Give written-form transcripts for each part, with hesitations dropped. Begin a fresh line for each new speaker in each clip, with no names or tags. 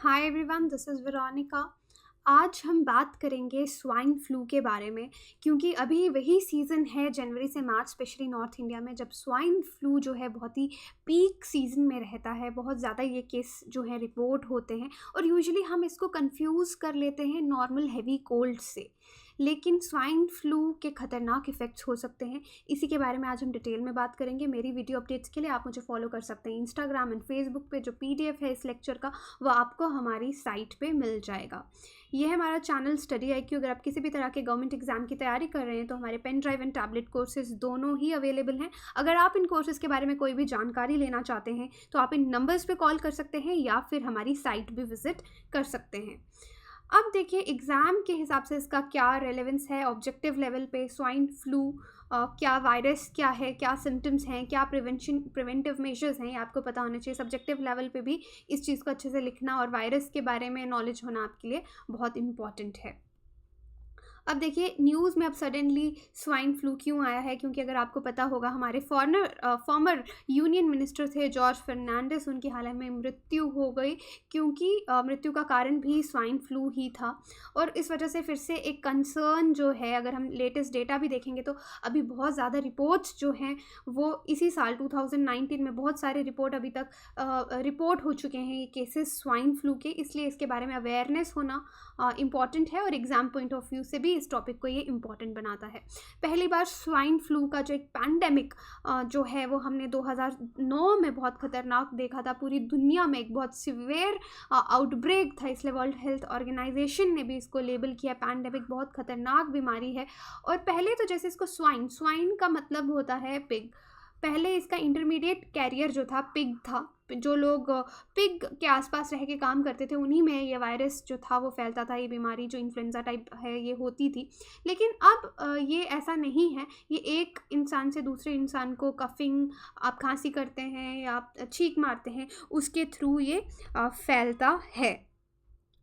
Hi everyone, this is Veronica. आज हम बात करेंगे स्वाइन फ्लू के बारे में, क्योंकि अभी वही सीज़न है जनवरी से मार्च, स्पेशली नॉर्थ इंडिया में, जब स्वाइन फ्लू जो है बहुत ही पीक सीज़न में रहता है। बहुत ज़्यादा ये केस जो है रिपोर्ट होते हैं और यूजुअली हम इसको कंफ्यूज कर लेते हैं नॉर्मल हैवी कोल्ड से। लेकिन स्वाइन फ्लू के ख़तरनाक इफ़ेक्ट्स हो सकते हैं। इसी के बारे में आज हम डिटेल में बात करेंगे। मेरी वीडियो अपडेट्स के लिए आप मुझे फॉलो कर सकते हैं इंस्टाग्राम एंड फेसबुक पे। जो PDF है इस लेक्चर का वो आपको हमारी साइट पे मिल जाएगा। ये है हमारा चैनल स्टडी IQ। अगर आप किसी भी तरह के गवर्नमेंट एग्जाम की तैयारी कर रहे हैं तो हमारे pen drive and tablet courses दोनों ही अवेलेबल हैं। अगर आप इन कोर्सेज के बारे में कोई भी जानकारी लेना चाहते हैं तो आप इन नंबर्स पे कॉल कर सकते हैं या फिर हमारी साइट भी विजिट कर सकते हैं। अब देखिए, एग्ज़ाम के हिसाब से इसका क्या रेलेवेंस है ऑब्जेक्टिव लेवल पे। स्वाइन फ्लू क्या वायरस क्या है, क्या सिम्टम्स हैं, क्या प्रिवेंटिव मेजर्स हैं, ये आपको पता होना चाहिए। सब्जेक्टिव लेवल पे भी इस चीज़ को अच्छे से लिखना और वायरस के बारे में नॉलेज होना आपके लिए बहुत इम्पॉर्टेंट है। अब देखिए, न्यूज़ में अब सडनली स्वाइन फ्लू क्यों आया है, क्योंकि अगर आपको पता होगा हमारे फॉर्मर यूनियन मिनिस्टर थे जॉर्ज फर्नांडिस, उनकी हाल ही में मृत्यु हो गई, क्योंकि मृत्यु का कारण भी स्वाइन फ्लू ही था। और इस वजह से फिर से एक कंसर्न जो है, अगर हम लेटेस्ट डेटा भी देखेंगे तो अभी बहुत ज़्यादा रिपोर्ट्स जो हैं वो इसी साल 2019 में बहुत सारे रिपोर्ट अभी तक रिपोर्ट हो चुके हैं, ये केसेस स्वाइन फ्लू के। इसलिए इसके बारे में अवेयरनेस होना इम्पॉर्टेंट है और एग्ज़ाम पॉइंट ऑफ व्यू से भी इस टॉपिक को ये इम्पॉर्टेंट बनाता है। पहली बार स्वाइन फ्लू का जो एक पैंडेमिक जो है वो हमने 2009 में बहुत ख़तरनाक देखा था। पूरी दुनिया में एक बहुत सिवियर आउटब्रेक था, इसलिए वर्ल्ड हेल्थ ऑर्गेनाइजेशन ने भी इसको लेबल किया पैंडेमिक, बहुत ख़तरनाक बीमारी है। और पहले तो जैसे इसको स्वाइन का मतलब होता है पिग। पहले इसका इंटरमीडिएट कैरियर जो था पिग था। जो लोग पिग के आसपास रह के काम करते थे उन्हीं में ये वायरस जो था वो फैलता था। ये बीमारी जो इन्फ्लुएंजा टाइप है ये होती थी। लेकिन अब ये ऐसा नहीं है। ये एक इंसान से दूसरे इंसान को कफिंग, आप खांसी करते हैं या आप छींक मारते हैं, उसके थ्रू ये फैलता है।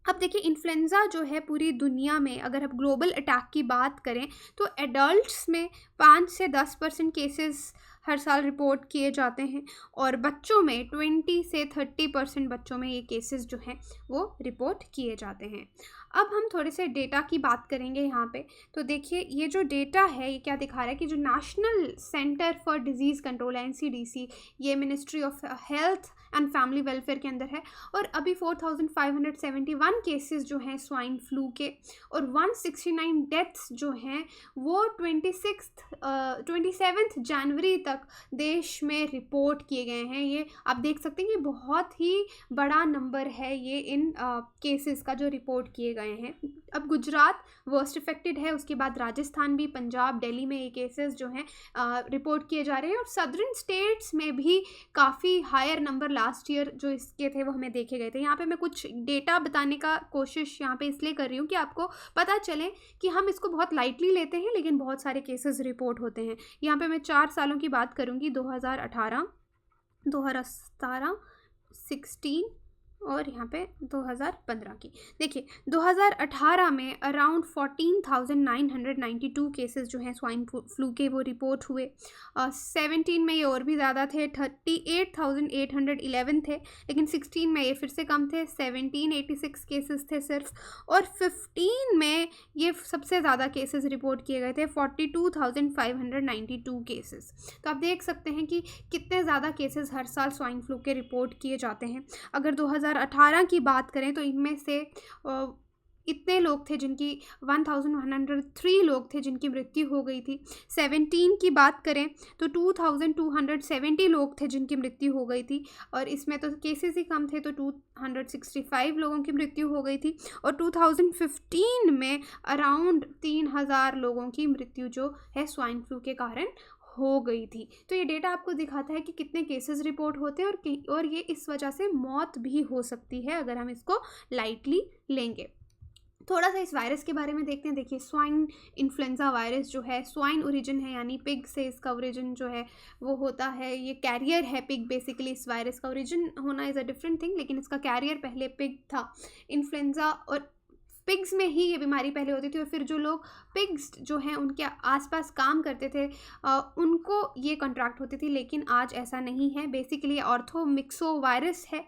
अब देखिए, इन्फ्लुएंज़ा जो है पूरी दुनिया में, अगर हम ग्लोबल अटैक की बात करें तो एडल्ट्स में 5 से 10% केसेस हर साल रिपोर्ट किए जाते हैं और बच्चों में 20 से 30% बच्चों में ये केसेस जो हैं वो रिपोर्ट किए जाते हैं। अब हम थोड़े से डेटा की बात करेंगे यहाँ पे। तो देखिए, ये जो डेटा है ये क्या दिखा रहा है कि जो national centre for disease control NCDC, ये ministry of health and family welfare के अंदर है। और अभी 4571 केसेस जो हैं स्वाइन फ्लू के और 169 डेथ्स जो हैं वो 27 जनवरी तक देश में रिपोर्ट किए गए हैं। ये आप देख सकते हैं कि बहुत ही बड़ा नंबर है ये इन केसेस का जो रिपोर्ट किए गए हैं। अब गुजरात वर्स्ट इफेक्टेड है, उसके बाद राजस्थान भी, पंजाब, दिल्ली में ये केसेस जो हैं रिपोर्ट किए जा रहे हैं। और सदर्न स्टेट्स में भी काफ़ी हायर नंबर लास्ट ईयर जो इसके थे वो हमें देखे गए थे। यहाँ पे मैं कुछ डेटा बताने का कोशिश यहाँ पे इसलिए कर रही हूँ कि आपको पता चले कि हम इसको बहुत लाइटली लेते हैं लेकिन बहुत सारे केसेस रिपोर्ट होते हैं। यहाँ पे मैं 4 सालों की बात करूँगी, 2018, 2017, 16 और यहाँ पे 2015 की। देखिए, 2018 में अराउंड 14,992 केसेस जो हैं स्वाइन फ्लू के वो रिपोर्ट हुए। 17 में ये और भी ज़्यादा थे, 38,811 थे। लेकिन 16 में ये फिर से कम थे, 1786 केसेस थे सिर्फ। और 15 में ये सबसे ज़्यादा केसेस रिपोर्ट किए गए थे, 42,592 केसेस। तो आप देख सकते हैं कि कितने ज़्यादा केसेस हर साल स्वाइन फ्लू के रिपोर्ट किए जाते हैं। अगर 2018 की बात करें तो इनमें से इतने लोग थे जिनकी 1103 लोग थे जिनकी मृत्यु हो गई थी। 17 की बात करें तो 2270 लोग थे जिनकी मृत्यु हो गई थी और इसमें तो केसेस ही कम थे, तो 265 लोगों की मृत्यु हो गई थी। और 2015 में अराउंड 3000 लोगों की मृत्यु जो है स्वाइन फ्लू के कारण हो गई थी। तो ये डेटा आपको दिखाता है कि कितने केसेस रिपोर्ट होते हैं और ये इस वजह से मौत भी हो सकती है अगर हम इसको लाइटली लेंगे। थोड़ा सा इस वायरस के बारे में देखते हैं। देखिए, स्वाइन इन्फ्लुएंजा वायरस जो है, स्वाइन ओरिजिन है, यानी पिग से इसका ओरिजिन जो है वो होता है। ये कैरियर है पिग बेसिकली। इस वायरस का ओरिजिन होना इज़ अ डिफरेंट थिंग, लेकिन इसका कैरियर पहले पिग था। इन्फ्लुएंजा और पिग्स में ही ये बीमारी पहले होती थी और फिर जो लोग पिग्स जो हैं उनके आसपास काम करते थे उनको ये कॉन्ट्रैक्ट होती थी, लेकिन आज ऐसा नहीं है। बेसिकली ऑर्थोमिक्सो वायरस है।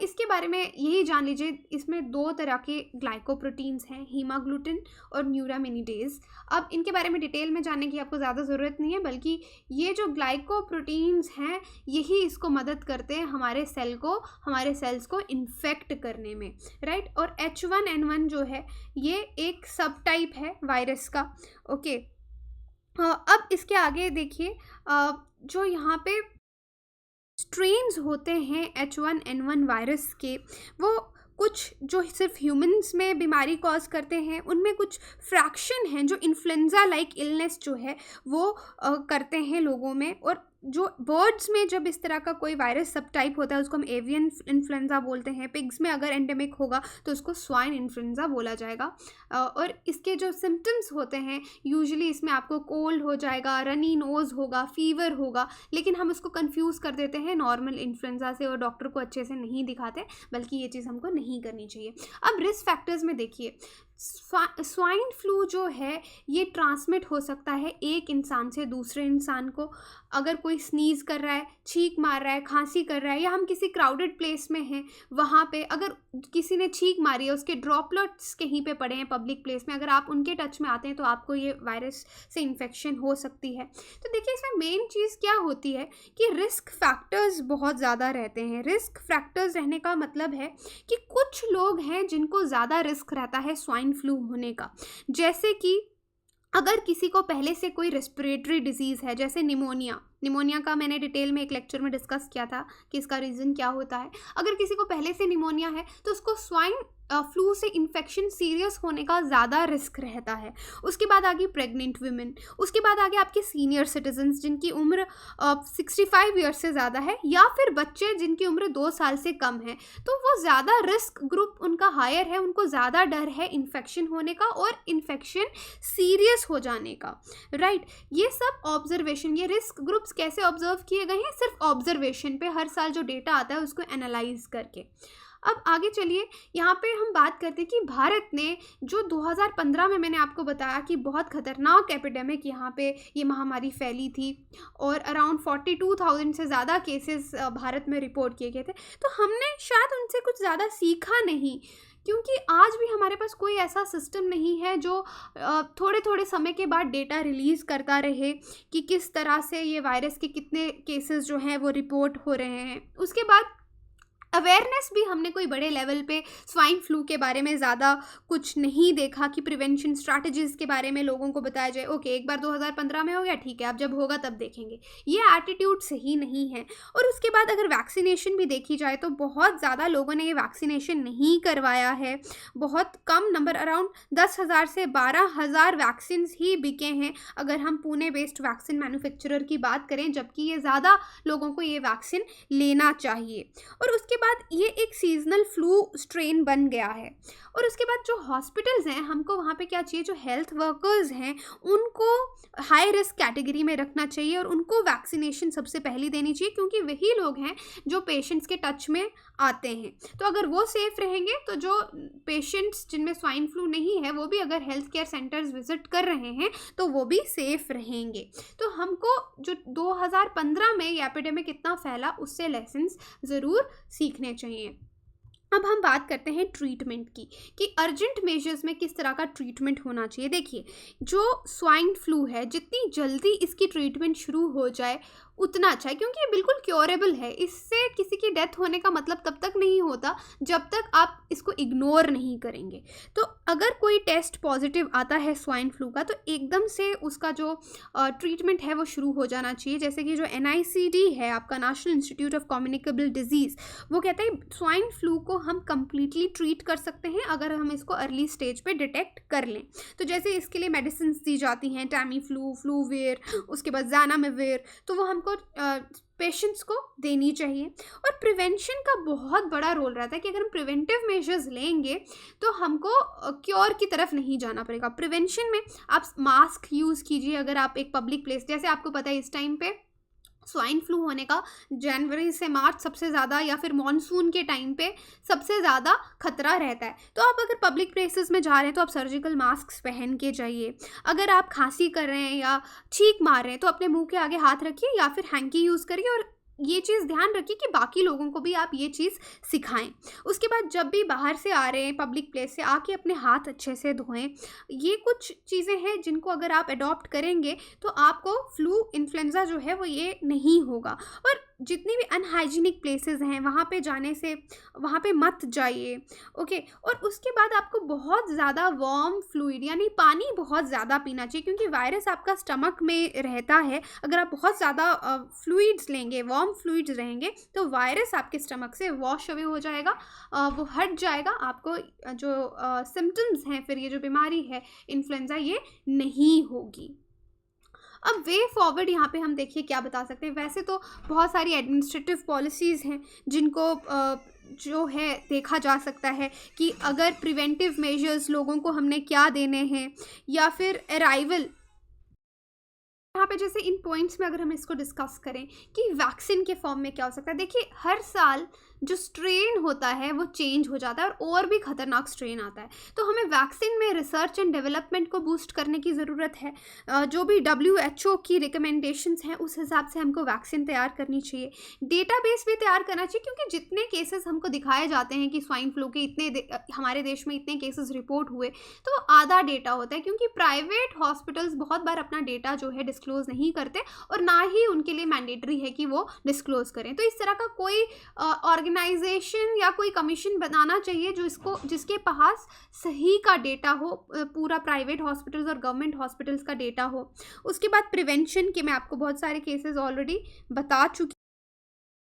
इसके बारे में यही जान लीजिए, इसमें 2 तरह के ग्लाइकोप्रोटीन्स हैं, हीमाग्लूटिन और न्यूरामिनिडेज। अब इनके बारे में डिटेल में जानने की आपको ज़्यादा ज़रूरत नहीं है, बल्कि ये जो ग्लाइकोप्रोटीन्स हैं यही इसको मदद करते हैं हमारे सेल्स को इन्फेक्ट करने में, राइट। और H1N1 जो है ये एक सब टाइप है वायरस का, ओके। अब इसके आगे देखिए, जो यहाँ पे स्ट्रेन्स होते हैं H1N1 वायरस के, वो कुछ जो सिर्फ ह्यूमंस में बीमारी कॉज करते हैं, उनमें कुछ फ्रैक्शन हैं जो इन्फ्लुएंजा लाइक इलनेस जो है वो करते हैं लोगों में। और जो बर्ड्स में जब इस तरह का कोई वायरस सब टाइप होता है उसको हम एवियन इन्फ्लुएंजा बोलते हैं। पिग्स में अगर एंडेमिक होगा तो उसको स्वाइन इन्फ्लुएंजा बोला जाएगा। और इसके जो सिम्टम्स होते हैं यूजुअली इसमें आपको कोल्ड हो जाएगा, रनी नोज़ होगा, फीवर होगा, लेकिन हम उसको कंफ्यूज कर देते हैं नॉर्मल इन्फ्लुएंजा से और डॉक्टर को अच्छे से नहीं दिखाते, बल्कि ये चीज़ हमको नहीं करनी चाहिए। अब रिस्क फैक्टर्स में देखिए, स्वाइन फ्लू जो है ये ट्रांसमिट हो सकता है एक इंसान से दूसरे इंसान को। अगर कोई स्नीज़ कर रहा है, छींक मार रहा है, खांसी कर रहा है, या हम किसी क्राउडेड प्लेस में हैं वहाँ पे अगर किसी ने छींक मारी है, उसके ड्रॉपलेट्स कहीं पे पड़े हैं पब्लिक प्लेस में, अगर आप उनके टच में आते हैं तो आपको ये वायरस से इन्फेक्शन हो सकती है। तो देखिए इसमें मेन चीज़ क्या होती है कि रिस्क फैक्टर्स बहुत ज़्यादा रहते हैं। रिस्क फैक्टर्स रहने का मतलब है कि कुछ लोग हैं जिनको ज़्यादा रिस्क रहता है स्वाइन फ्लू होने का। जैसे कि अगर किसी को पहले से कोई रेस्पिरेटरी डिजीज़ है, जैसे निमोनिया का मैंने डिटेल में एक लेक्चर में डिस्कस किया था कि इसका रीज़न क्या होता है। अगर किसी को पहले से निमोनिया है तो उसको स्वाइन फ्लू से इन्फेक्शन सीरियस होने का ज़्यादा रिस्क रहता है। उसके बाद आगे प्रेग्नेंट वुमेन, उसके बाद आगे आपके सीनियर सिटीजन्स जिनकी उम्र 65 ईयर्स से ज़्यादा है, या फिर बच्चे जिनकी उम्र 2 साल से कम है, तो वो ज़्यादा रिस्क ग्रुप उनका हायर है, उनको ज़्यादा डर है इन्फेक्शन होने का और इन्फेक्शन सीरियस हो जाने का, राइट। ये सब ऑब्जर्वेशन, ये रिस्क ग्रुप्स कैसे ऑब्जर्व किए गए हैं, सिर्फ ऑब्जर्वेशन पे, हर साल जो डेटा आता है उसको एनालाइज करके। अब आगे चलिए, यहाँ पे हम बात करते हैं कि भारत ने जो 2015 में मैंने आपको बताया कि बहुत ख़तरनाक एपिडेमिक यहाँ पे ये महामारी फैली थी और अराउंड 42,000 से ज़्यादा केसेस भारत में रिपोर्ट किए गए थे, तो हमने शायद उनसे कुछ ज़्यादा सीखा नहीं, क्योंकि आज भी हमारे पास कोई ऐसा सिस्टम नहीं है जो थोड़े थोड़े समय के बाद डेटा रिलीज़ करता रहे कि किस तरह से ये वायरस के कितने केसेस जो हैं वो रिपोर्ट हो रहे हैं। उसके बाद अवेयरनेस भी हमने कोई बड़े लेवल पे स्वाइन फ्लू के बारे में ज़्यादा कुछ नहीं देखा कि प्रिवेंशन स्ट्रैटेजीज़ के बारे में लोगों को बताया जाए। ओके, एक बार 2015 में हो गया, ठीक है, अब जब होगा तब देखेंगे, ये एटीट्यूड सही नहीं है। और उसके बाद अगर वैक्सीनेशन भी देखी जाए तो बहुत ज़्यादा लोगों ने ये वैक्सीनेशन नहीं करवाया है। बहुत कम नंबर, अराउंड 10,000 से 12,000 वैक्सीन ही बिके हैं अगर हम पुणे बेस्ड वैक्सीन मैन्युफैक्चरर की बात करें, जबकि ये ज़्यादा लोगों को ये वैक्सीन लेना चाहिए। और उसके बाद ये एक सीजनल फ्लू स्ट्रेन बन गया है। और उसके बाद जो हॉस्पिटल्स हैं, हमको वहाँ पे क्या चाहिए, जो हेल्थ वर्कर्स हैं उनको हाई रिस्क कैटेगरी में रखना चाहिए और उनको वैक्सीनेशन सबसे पहले देनी चाहिए, क्योंकि वही लोग हैं जो पेशेंट्स के टच में आते हैं। तो अगर वो सेफ़ रहेंगे तो जो पेशेंट्स जिनमें स्वाइन फ्लू नहीं है वो भी अगर हेल्थ केयर सेंटर्स विजिट कर रहे हैं तो वो भी सेफ़ रहेंगे। तो हमको जो 2015 में ये एपिडेमिक इतना फैला उससे लेसन्स ज़रूर सीखने चाहिए। अब हम बात करते हैं ट्रीटमेंट की कि अर्जेंट मेजर्स में किस तरह का ट्रीटमेंट होना चाहिए। देखिए, जो स्वाइन फ्लू है जितनी जल्दी इसकी ट्रीटमेंट शुरू हो जाए उतना अच्छा है, क्योंकि ये बिल्कुल क्योरेबल है। इससे किसी की डेथ होने का मतलब तब तक नहीं होता जब तक आप इसको इग्नोर नहीं करेंगे। तो अगर कोई टेस्ट पॉजिटिव आता है स्वाइन फ्लू का तो एकदम से उसका जो ट्रीटमेंट है वो शुरू हो जाना चाहिए। जैसे कि जो NICD है, आपका national institute of communicable disease, वो कहता है स्वाइन फ्लू को हम कम्प्लीटली ट्रीट कर सकते हैं अगर हम इसको अर्ली स्टेज पे डिटेक्ट कर लें। तो जैसे इसके लिए मेडिसिन दी जाती हैं, टैमी फ्लू, फ्लूवेयर, उसके बाद ज़ानामेविर, तो वो हमको पेशेंट्स को देनी चाहिए। और प्रिवेंशन का बहुत बड़ा रोल रहता है कि अगर हम प्रिवेंटिव मेजर्स लेंगे तो हमको क्योर की तरफ नहीं जाना पड़ेगा। प्रिवेंशन में आप मास्क यूज़ कीजिए, अगर आप एक पब्लिक प्लेस, जैसे आपको पता है इस टाइम पे स्वाइन फ्लू होने का जनवरी से मार्च सबसे ज़्यादा, या फिर मॉनसून के टाइम पे सबसे ज़्यादा खतरा रहता है। तो आप अगर पब्लिक प्लेसेस में जा रहे हैं तो आप सर्जिकल मास्क पहन के जाइए। अगर आप खांसी कर रहे हैं या छींक मार रहे हैं तो अपने मुंह के आगे हाथ रखिए या फिर हैंकी यूज़ करिए, और ये चीज़ ध्यान रखिए कि बाकी लोगों को भी आप ये चीज़ सिखाएं। उसके बाद जब भी बाहर से आ रहे हैं पब्लिक प्लेस से, आके अपने हाथ अच्छे से धोएं। ये कुछ चीज़ें हैं जिनको अगर आप अडॉप्ट करेंगे तो आपको फ्लू इन्फ्लुएंज़ा जो है वो ये नहीं होगा। और जितनी भी अनहाइजीनिक प्लेसेस हैं वहाँ पे जाने से वहाँ पे मत जाइए, ओके। और उसके बाद आपको बहुत ज़्यादा वार्म फ्लूइड यानी पानी बहुत ज़्यादा पीना चाहिए, क्योंकि वायरस आपका स्टमक में रहता है। अगर आप बहुत ज़्यादा फ्लूइड्स लेंगे, वार्म फ्लूइड्स रहेंगे, तो वायरस आपके स्टमक से वॉश अवे हो जाएगा, वो हट जाएगा। आपको जो सिम्टम्स हैं, फिर ये जो बीमारी है इन्फ्लुएंज़ा, ये नहीं होगी। अब वे फॉरवर्ड यहाँ पे हम देखिए क्या बता सकते हैं। वैसे तो बहुत सारी एडमिनिस्ट्रेटिव पॉलिसीज़ हैं जिनको जो है देखा जा सकता है कि अगर प्रिवेंटिव मेजर्स लोगों को हमने क्या देने हैं, या फिर अराइवल यहाँ पे जैसे इन पॉइंट्स में अगर हम इसको डिस्कस करें कि वैक्सीन के फॉर्म में क्या हो सकता है। देखिए, हर साल जो स्ट्रेन होता है वो चेंज हो जाता है और भी ख़तरनाक स्ट्रेन आता है। तो हमें वैक्सीन में रिसर्च एंड डेवलपमेंट को बूस्ट करने की ज़रूरत है। जो भी WHO की रिकमेंडेशंस हैं उस हिसाब से हमको वैक्सीन तैयार करनी चाहिए। डेटाबेस भी तैयार करना चाहिए, क्योंकि जितने केसेस हमको दिखाए जाते हैं कि स्वाइन फ्लू के हमारे देश में इतने केसेस रिपोर्ट हुए, तो आधा डेटा होता है, क्योंकि प्राइवेट हॉस्पिटल्स बहुत बार अपना डेटा जो है डिस्क्लोज़ नहीं करते, और ना ही उनके लिए मैंडेटरी है कि वो डिस्क्लोज़ करें। तो इस तरह का कोई ऑर्गेनाइजेशन या कोई कमीशन बनाना चाहिए जिसके पास सही का डेटा हो, पूरा प्राइवेट हॉस्पिटल्स और गवर्नमेंट हॉस्पिटल्स का डेटा हो। उसके बाद प्रिवेंशन के मैं आपको बहुत सारे केसेस ऑलरेडी बता चुकी।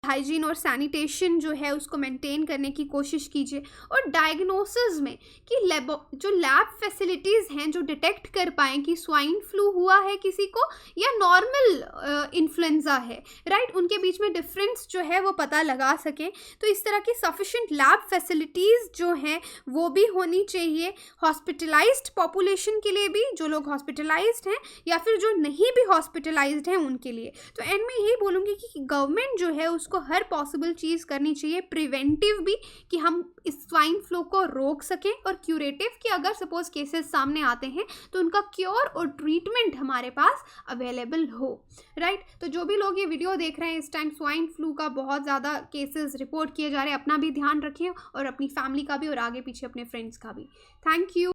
हाइजीन और सैनिटेशन जो है उसको मेंटेन करने की कोशिश कीजिए। और डायग्नोसिस में कि जो लैब फैसिलिटीज़ हैं जो डिटेक्ट कर पाएँ कि स्वाइन फ्लू हुआ है किसी को या नॉर्मल इन्फ्लुएंज़ा है, राइट, उनके बीच में डिफरेंस जो है वो पता लगा सकें। तो इस तरह की सफिशेंट लैब फैसिलिटीज़ जो हैं वो भी होनी चाहिए। हॉस्पिटलाइज्ड पॉपुलेशन के लिए भी, जो लोग हॉस्पिटलाइज्ड हैं या फिर जो नहीं भी हॉस्पिटलाइज्ड हैं उनके लिए। तो एंड में यही बोलूँगी कि गवर्नमेंट जो है उसको हर पॉसिबल चीज़ करनी चाहिए, प्रिवेंटिव भी, कि हम इस स्वाइन फ्लू को रोक सकें, और क्यूरेटिव कि अगर सपोज केसेस सामने आते हैं तो उनका क्योर और ट्रीटमेंट हमारे पास अवेलेबल हो, राइट। तो जो भी लोग ये वीडियो देख रहे हैं, इस टाइम स्वाइन फ्लू का बहुत ज़्यादा केसेस रिपोर्ट किए जा रहे हैं, अपना भी ध्यान रखें और अपनी फैमिली का भी, और आगे पीछे अपने फ्रेंड्स का भी। Thank you.